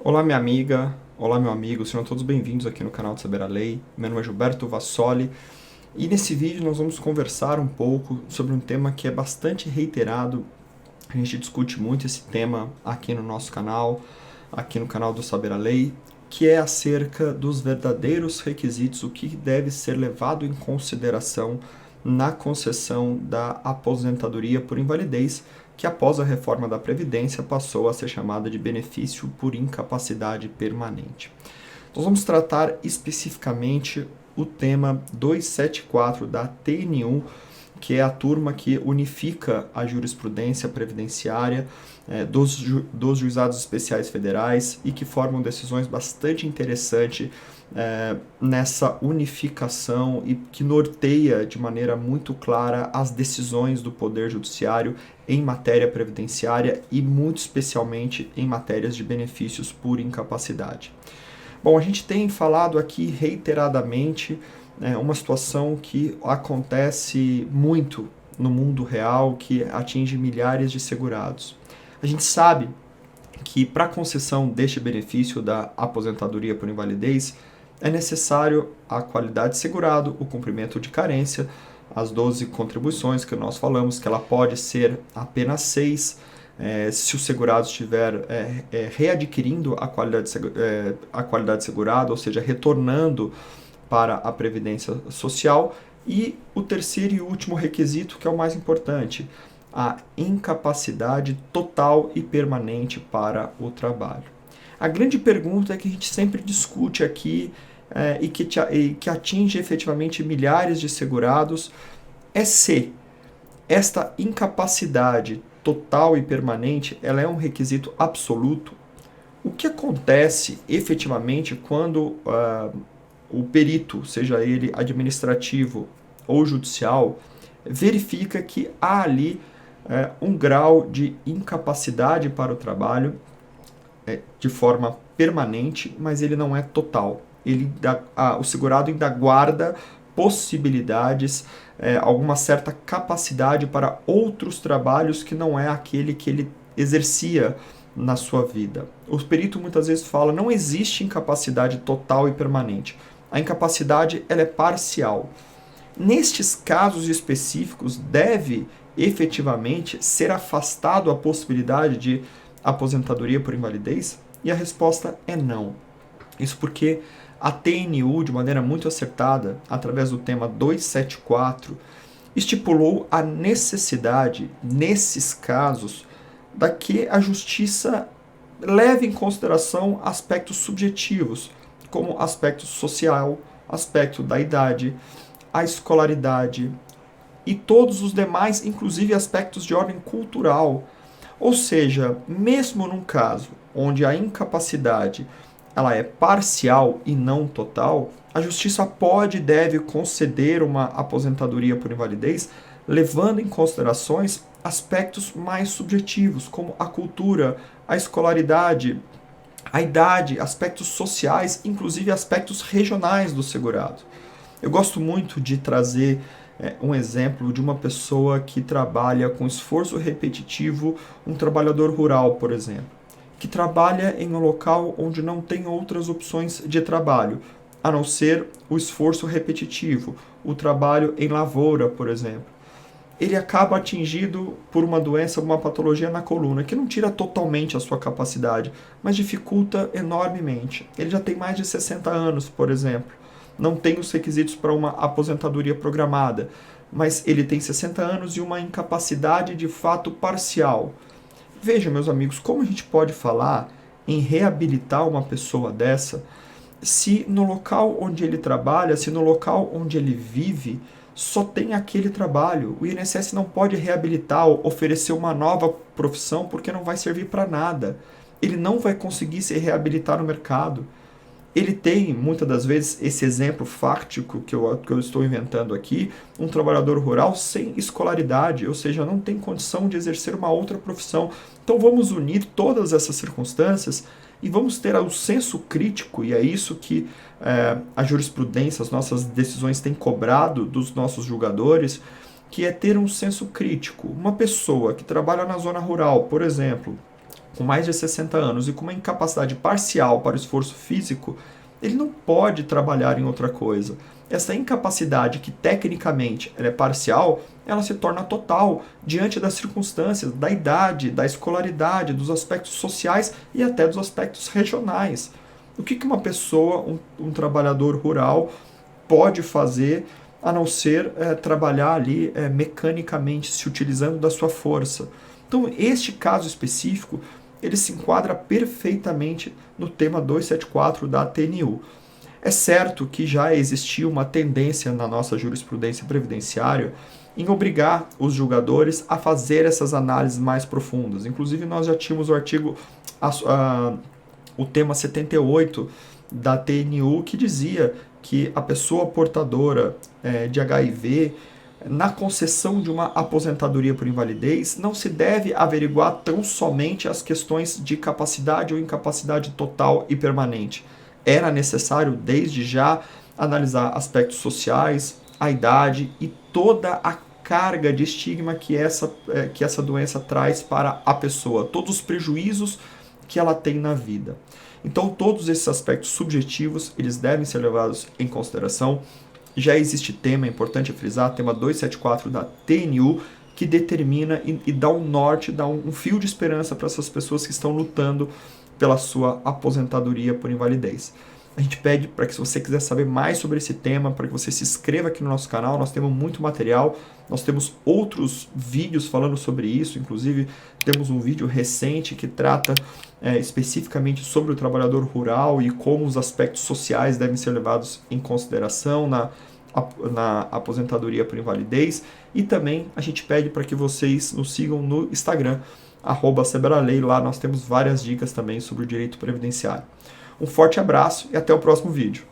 Olá, minha amiga, olá, meu amigo, sejam todos bem-vindos aqui no canal de Saber a Lei. Meu nome é Gilberto Vassoli e nesse vídeo nós vamos conversar um pouco sobre um tema que é bastante reiterado. A gente discute muito esse tema aqui no nosso canal, aqui no canal do Saber a Lei, que é acerca dos verdadeiros requisitos, o que deve ser levado em consideração na concessão da aposentadoria por invalidez, que após a reforma da Previdência passou a ser chamada de benefício por incapacidade permanente. Nós vamos tratar especificamente o tema 274 da TNU, que é a turma que unifica a jurisprudência previdenciária dos juizados especiais federais e que formam decisões bastante interessantes nessa unificação e que norteia de maneira muito clara as decisões do Poder Judiciário em matéria previdenciária e muito especialmente em matérias de benefícios por incapacidade. Bom, a gente tem falado aqui reiteradamente uma situação que acontece muito no mundo real, que atinge milhares de segurados. A gente sabe que para a concessão deste benefício da aposentadoria por invalidez é necessário a qualidade de segurado, o cumprimento de carência, as 12 contribuições que nós falamos, que ela pode ser apenas 6, se o segurado estiver readquirindo a qualidade de segurado, ou seja, retornando para a Previdência Social. E o terceiro e último requisito, que é o mais importante, a incapacidade total e permanente para o trabalho. A grande pergunta que a gente sempre discute aqui e que atinge efetivamente milhares de segurados é se esta incapacidade total e permanente ela é um requisito absoluto. O que acontece efetivamente quando o perito, seja ele administrativo ou judicial, verifica que há ali um grau de incapacidade para o trabalho de forma permanente, mas ele não é total. O segurado ainda guarda possibilidades, alguma certa capacidade para outros trabalhos que não é aquele que ele exercia na sua vida. O perito muitas vezes fala, não existe incapacidade total e permanente. A incapacidade ela é parcial. Nestes casos específicos, deve efetivamente ser afastado a possibilidade de aposentadoria por invalidez? E a resposta é não. Isso porque a TNU, de maneira muito acertada, através do tema 274, estipulou a necessidade, nesses casos, da que a justiça leve em consideração aspectos subjetivos, como aspecto social, aspecto da idade, a escolaridade e todos os demais, inclusive aspectos de ordem cultural. Ou seja, mesmo num caso onde a incapacidade ela é parcial e não total, a justiça pode e deve conceder uma aposentadoria por invalidez, levando em considerações aspectos mais subjetivos, como a cultura, a escolaridade, a idade, aspectos sociais, inclusive aspectos regionais do segurado. Eu gosto muito de trazer um exemplo de uma pessoa que trabalha com esforço repetitivo, um trabalhador rural, por exemplo, que trabalha em um local onde não tem outras opções de trabalho, a não ser o esforço repetitivo, o trabalho em lavoura, por exemplo. Ele acaba atingido por uma doença, uma patologia na coluna, que não tira totalmente a sua capacidade, mas dificulta enormemente. Ele já tem mais de 60 anos, por exemplo. Não tem os requisitos para uma aposentadoria programada, mas ele tem 60 anos e uma incapacidade de fato parcial. Veja, meus amigos, como a gente pode falar em reabilitar uma pessoa dessa se no local onde ele trabalha, se no local onde ele vive, só tem aquele trabalho. O INSS não pode reabilitar ou oferecer uma nova profissão porque não vai servir para nada. Ele não vai conseguir se reabilitar no mercado. Ele tem, muitas das vezes, esse exemplo fático que eu estou inventando aqui, um trabalhador rural sem escolaridade, ou seja, não tem condição de exercer uma outra profissão. Então vamos unir todas essas circunstâncias e vamos ter o senso crítico, e é isso que a jurisprudência, as nossas decisões têm cobrado dos nossos julgadores, que é ter um senso crítico. Uma pessoa que trabalha na zona rural, por exemplo, com mais de 60 anos e com uma incapacidade parcial para o esforço físico, ele não pode trabalhar em outra coisa. Essa incapacidade, que tecnicamente ela é parcial, ela se torna total diante das circunstâncias, da idade, da escolaridade, dos aspectos sociais e até dos aspectos regionais. O que uma pessoa, um trabalhador rural, pode fazer a não ser trabalhar ali mecanicamente, se utilizando da sua força? Então, este caso específico, ele se enquadra perfeitamente no tema 274 da TNU. É certo que já existiu uma tendência na nossa jurisprudência previdenciária em obrigar os julgadores a fazer essas análises mais profundas. Inclusive, nós já tínhamos o tema 78 da TNU, que dizia que a pessoa portadora de HIV, na concessão de uma aposentadoria por invalidez, não se deve averiguar tão somente as questões de capacidade ou incapacidade total e permanente. Era necessário, desde já, analisar aspectos sociais, a idade e toda a carga de estigma que essa doença traz para a pessoa, todos os prejuízos que ela tem na vida. Então, todos esses aspectos subjetivos, eles devem ser levados em consideração. Já existe tema, é importante frisar, tema 274 da TNU, que determina e dá um norte, dá um fio de esperança para essas pessoas que estão lutando pela sua aposentadoria por invalidez. A gente pede para que, se você quiser saber mais sobre esse tema, para que você se inscreva aqui no nosso canal. Nós temos muito material, nós temos outros vídeos falando sobre isso, inclusive temos um vídeo recente que trata especificamente sobre o trabalhador rural e como os aspectos sociais devem ser levados em consideração na aposentadoria por invalidez. E também a gente pede para que vocês nos sigam no Instagram, @seberalei. Lá nós temos várias dicas também sobre o direito previdenciário. Um forte abraço e até o próximo vídeo.